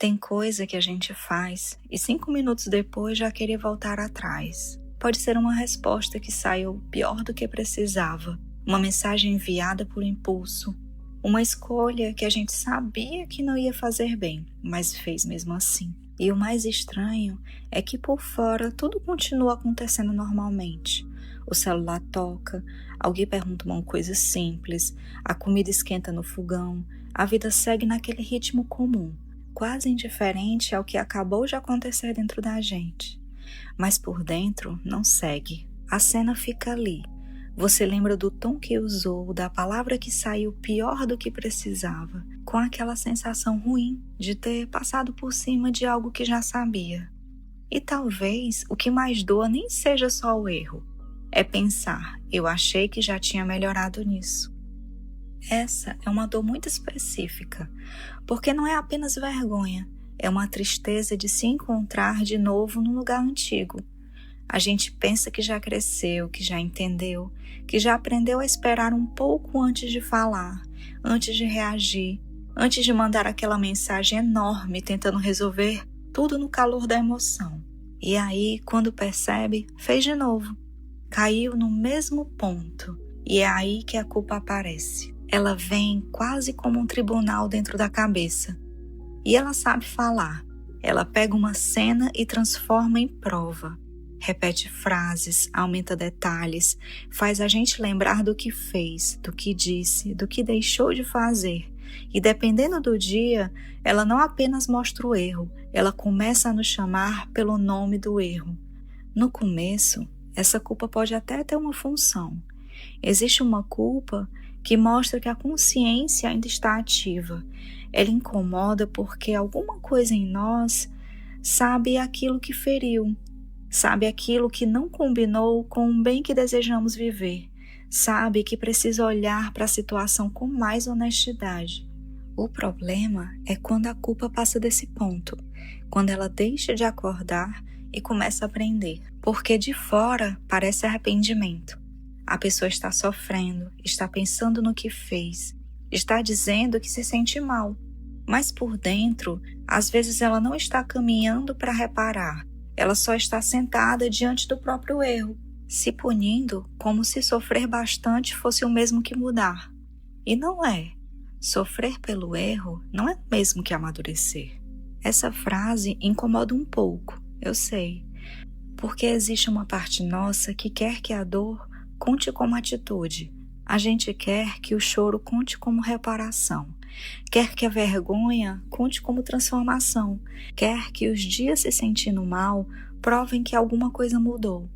Tem coisa que a gente faz e 5 minutos depois já querer voltar atrás. Pode ser uma resposta que saiu pior do que precisava, uma mensagem enviada por impulso, uma escolha que a gente sabia que não ia fazer bem, mas fez mesmo assim. E o mais estranho é que por fora tudo continua acontecendo normalmente. O celular toca, alguém pergunta uma coisa simples, a comida esquenta no fogão, a vida segue naquele ritmo comum, quase indiferente ao que acabou de acontecer dentro da gente. Mas por dentro não segue. A cena fica ali. Você lembra do tom que usou, da palavra que saiu pior do que precisava, com aquela sensação ruim de ter passado por cima de algo que já sabia. E talvez o que mais doa nem seja só o erro. É pensar, eu achei que já tinha melhorado nisso. Essa é uma dor muito específica, porque não é apenas vergonha, é uma tristeza de se encontrar de novo num lugar antigo. A gente pensa que já cresceu, que já entendeu, que já aprendeu a esperar um pouco antes de falar, antes de reagir, antes de mandar aquela mensagem enorme tentando resolver tudo no calor da emoção. E aí, quando percebe, fez de novo. Caiu no mesmo ponto. E é aí que a culpa aparece. Ela vem quase como um tribunal dentro da cabeça. E ela sabe falar. Ela pega uma cena e transforma em prova. Repete frases, aumenta detalhes, faz a gente lembrar do que fez, do que disse, do que deixou de fazer. E dependendo do dia, ela não apenas mostra o erro, ela começa a nos chamar pelo nome do erro. No começo, essa culpa pode até ter uma função. Existe uma culpa que mostra que a consciência ainda está ativa. Ela incomoda porque alguma coisa em nós sabe aquilo que feriu, sabe aquilo que não combinou com o bem que desejamos viver, sabe que precisa olhar para a situação com mais honestidade. O problema é quando a culpa passa desse ponto, quando ela deixa de acordar e começa a aprender, porque de fora parece arrependimento. A pessoa está sofrendo, está pensando no que fez, está dizendo que se sente mal, mas por dentro, às vezes ela não está caminhando para reparar, ela só está sentada diante do próprio erro, se punindo como se sofrer bastante fosse o mesmo que mudar. E não é. Sofrer pelo erro não é o mesmo que amadurecer. Essa frase incomoda um pouco, eu sei, porque existe uma parte nossa que quer que a dor conte como atitude. A gente quer que o choro conte como reparação. Quer que a vergonha conte como transformação. Quer que os dias se sentindo mal provem que alguma coisa mudou.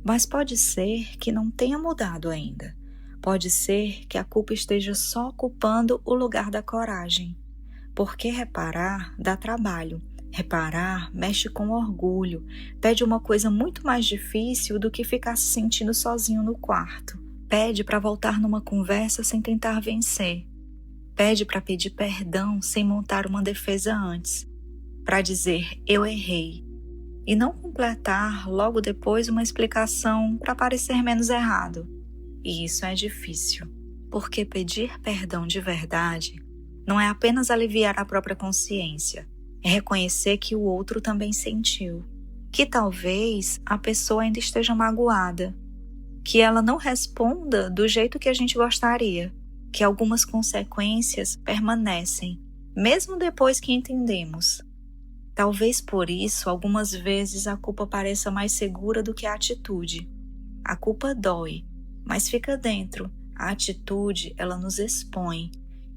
Mas pode ser que não tenha mudado ainda. Pode ser que a culpa esteja só ocupando o lugar da coragem. Porque reparar dá trabalho. Reparar mexe com orgulho, pede uma coisa muito mais difícil do que ficar se sentindo sozinho no quarto. Pede para voltar numa conversa sem tentar vencer. Pede para pedir perdão sem montar uma defesa antes. Para dizer, eu errei. E não completar logo depois uma explicação para parecer menos errado. E isso é difícil, porque pedir perdão de verdade não é apenas aliviar a própria consciência, é reconhecer que o outro também sentiu, que talvez a pessoa ainda esteja magoada, que ela não responda do jeito que a gente gostaria, que algumas consequências permanecem, mesmo depois que entendemos. Talvez por isso, algumas vezes a culpa pareça mais segura do que a atitude. A culpa dói, mas fica dentro. A atitude, ela nos expõe.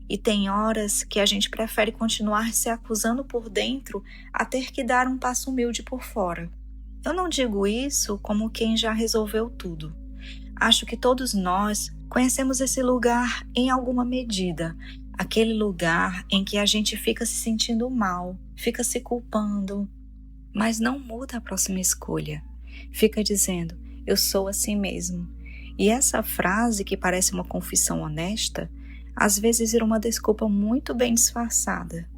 E tem horas que a gente prefere continuar se acusando por dentro a ter que dar um passo humilde por fora. Eu não digo isso como quem já resolveu tudo. Acho que todos nós conhecemos esse lugar em alguma medida. Aquele lugar em que a gente fica se sentindo mal, fica se culpando, mas não muda a próxima escolha. Fica dizendo, eu sou assim mesmo. E essa frase, que parece uma confissão honesta, às vezes vira uma desculpa muito bem disfarçada.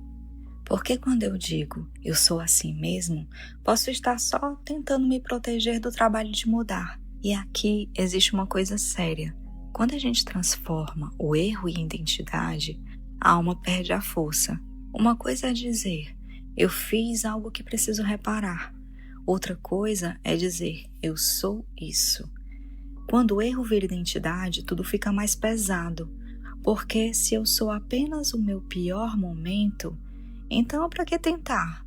Porque quando eu digo, eu sou assim mesmo, posso estar só tentando me proteger do trabalho de mudar. E aqui existe uma coisa séria. Quando a gente transforma o erro em identidade, a alma perde a força. Uma coisa é dizer, Eu fiz algo que preciso reparar. Outra coisa é dizer, eu sou isso. Quando o erro vira identidade, tudo fica mais pesado, porque se eu sou apenas o meu pior momento, então para que tentar?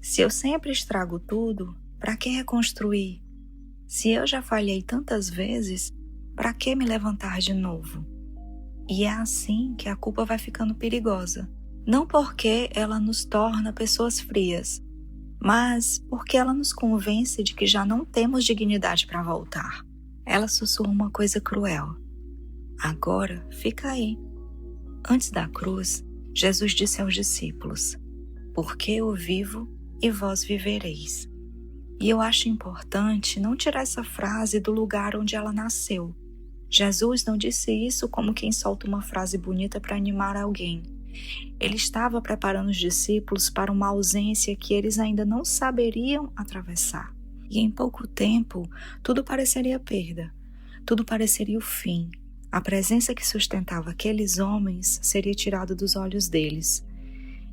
Se eu sempre estrago tudo, para que reconstruir? Se eu já falhei tantas vezes, para que me levantar de novo? E é assim que a culpa vai ficando perigosa. Não porque ela nos torna pessoas frias, mas porque ela nos convence de que já não temos dignidade para voltar. Ela sussurra uma coisa cruel. Agora, fica aí. Antes da cruz, Jesus disse aos discípulos, porque eu vivo e vós vivereis. E eu acho importante não tirar essa frase do lugar onde ela nasceu. Jesus não disse isso como quem solta uma frase bonita para animar alguém. Ele estava preparando os discípulos para uma ausência que eles ainda não saberiam atravessar. E em pouco tempo, tudo pareceria perda, tudo pareceria o fim. A presença que sustentava aqueles homens seria tirada dos olhos deles.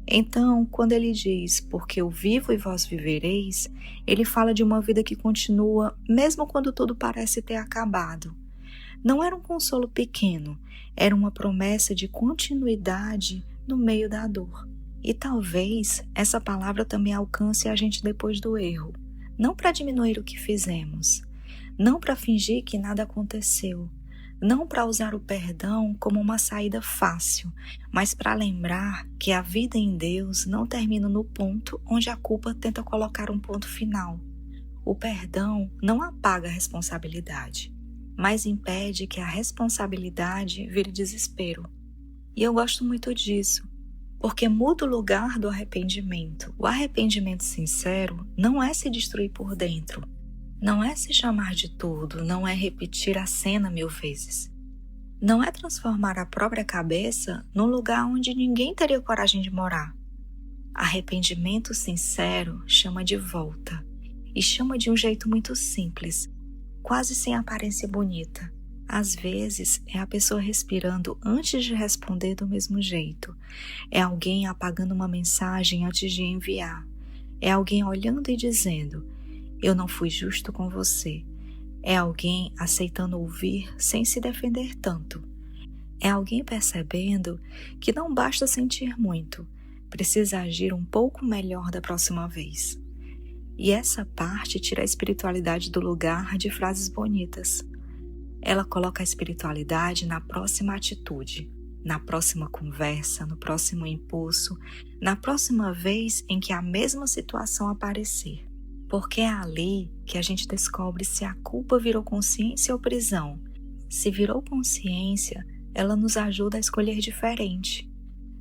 Então, quando ele diz, porque eu vivo e vós vivereis, ele fala de uma vida que continua mesmo quando tudo parece ter acabado. Não era um consolo pequeno, era uma promessa de continuidade no meio da dor. E talvez essa palavra também alcance a gente depois do erro. Não para diminuir o que fizemos, não para fingir que nada aconteceu, não para usar o perdão como uma saída fácil, mas para lembrar que a vida em Deus não termina no ponto onde a culpa tenta colocar um ponto final. O perdão não apaga a responsabilidade, mas impede que a responsabilidade vire desespero. E eu gosto muito disso, porque muda o lugar do arrependimento. O arrependimento sincero não é se destruir por dentro, não é se chamar de tudo, não é repetir a cena 1000 vezes. Não é transformar a própria cabeça num lugar onde ninguém teria coragem de morar. Arrependimento sincero chama de volta, e chama de um jeito muito simples, quase sem aparência bonita. Às vezes é a pessoa respirando antes de responder do mesmo jeito. É alguém apagando uma mensagem antes de enviar. É alguém olhando e dizendo, eu não fui justo com você. É alguém aceitando ouvir sem se defender tanto. É alguém percebendo que não basta sentir muito, precisa agir um pouco melhor da próxima vez. E essa parte tira a espiritualidade do lugar de frases bonitas. Ela coloca a espiritualidade na próxima atitude, na próxima conversa, no próximo impulso, na próxima vez em que a mesma situação aparecer. Porque é ali que a gente descobre se a culpa virou consciência ou prisão. Se virou consciência, ela nos ajuda a escolher diferente.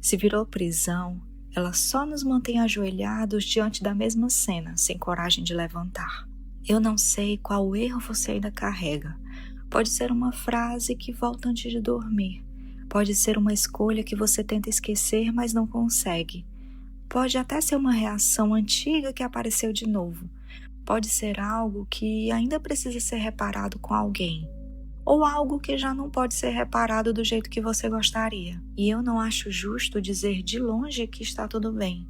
Se virou prisão, ela só nos mantém ajoelhados diante da mesma cena, sem coragem de levantar. Eu não sei qual erro você ainda carrega. Pode ser uma frase que volta antes de dormir. Pode ser uma escolha que você tenta esquecer, mas não consegue. Pode até ser uma reação antiga que apareceu de novo. Pode ser algo que ainda precisa ser reparado com alguém. Ou algo que já não pode ser reparado do jeito que você gostaria. E eu não acho justo dizer de longe que está tudo bem.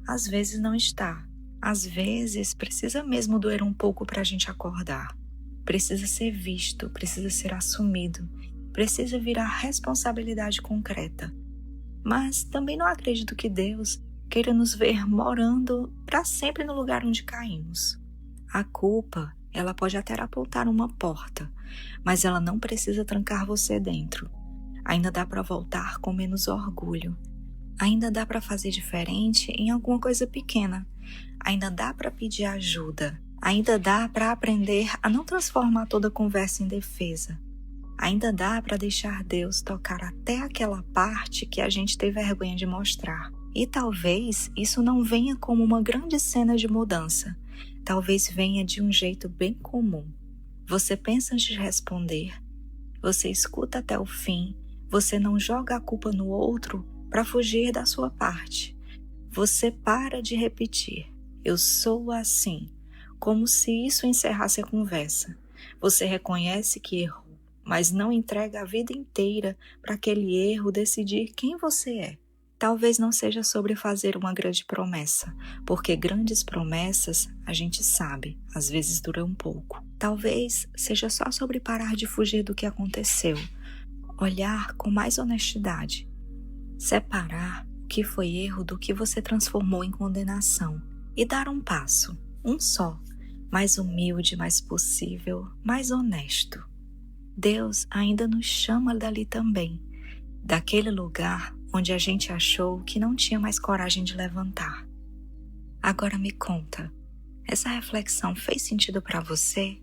Às vezes não está. Às vezes precisa mesmo doer um pouco para a gente acordar. Precisa ser visto, precisa ser assumido, precisa virar responsabilidade concreta. Mas também não acredito que Deus queira nos ver morando para sempre no lugar onde caímos. A culpa, ela pode até apontar uma porta, mas ela não precisa trancar você dentro. Ainda dá para voltar com menos orgulho. Ainda dá para fazer diferente em alguma coisa pequena. Ainda dá para pedir ajuda. Ainda dá para aprender a não transformar toda conversa em defesa. Ainda dá para deixar Deus tocar até aquela parte que a gente tem vergonha de mostrar. E talvez isso não venha como uma grande cena de mudança. Talvez venha de um jeito bem comum. Você pensa antes de responder, você escuta até o fim, você não joga a culpa no outro para fugir da sua parte. Você para de repetir, eu sou assim, como se isso encerrasse a conversa. Você reconhece que errou, mas não entrega a vida inteira para aquele erro decidir quem você é. Talvez não seja sobre fazer uma grande promessa, porque grandes promessas, a gente sabe, às vezes duram um pouco. Talvez seja só sobre parar de fugir do que aconteceu, olhar com mais honestidade, separar o que foi erro do que você transformou em condenação e dar um passo, um só, mais humilde, mais possível, mais honesto. Deus ainda nos chama dali também, daquele lugar onde a gente achou que não tinha mais coragem de levantar. Agora me conta, essa reflexão fez sentido para você?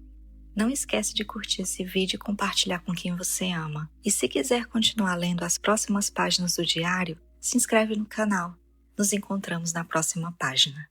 Não esquece de curtir esse vídeo e compartilhar com quem você ama. E se quiser continuar lendo as próximas páginas do diário, se inscreve no canal. Nos encontramos na próxima página.